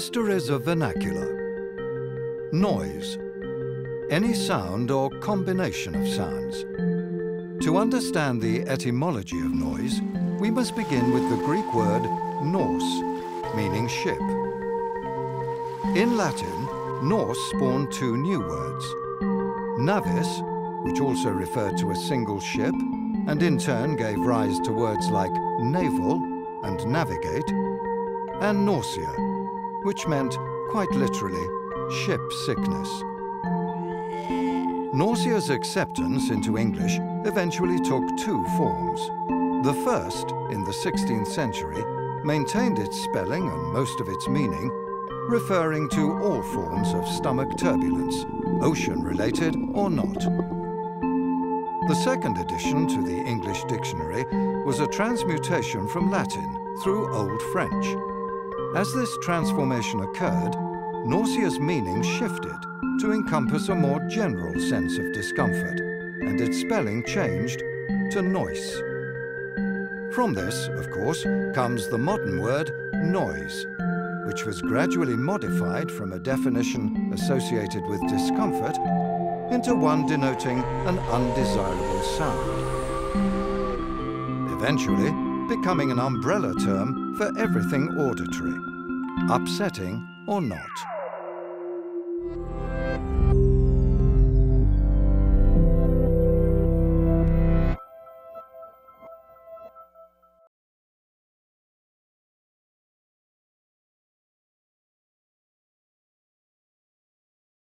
Mysteries of Vernacular. Noise. Any sound or combination of sounds. To understand the etymology of noise, we must begin with the Greek word Naus, meaning ship. In Latin, Naus spawned two new words. Navis, which also referred to a single ship, and in turn gave rise to words like naval and navigate, and nausea, which meant, quite literally, ship sickness. Nausea's acceptance into English eventually took two forms. The first, in the 16th century, maintained its spelling and most of its meaning, referring to all forms of stomach turbulence, ocean-related or not. The second addition to the English dictionary was a transmutation from Latin through Old French. As this transformation occurred, nausea's meaning shifted to encompass a more general sense of discomfort, and its spelling changed to noise. From this, of course, comes the modern word noise, which was gradually modified from a definition associated with discomfort into one denoting an undesirable sound, eventually becoming an umbrella term for everything auditory, upsetting or not.